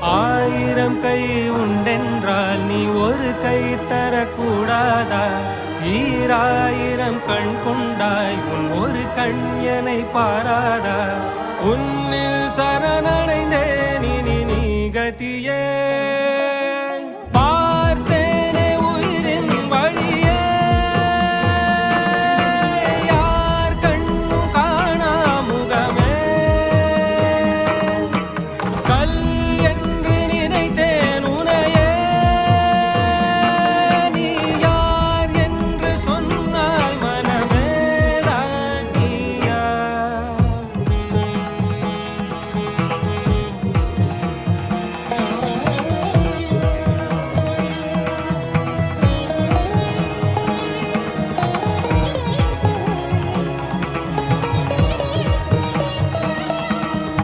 ஆயிரம் கை உண்டென்றால் நீ ஒரு கை தரக்கூடாதா? ஈராயிரம் கண் கொண்டாய் உன் ஒரு கண்யனை பாராதா? உன்னில் சரணடைந்தேன் இனி நீ கதி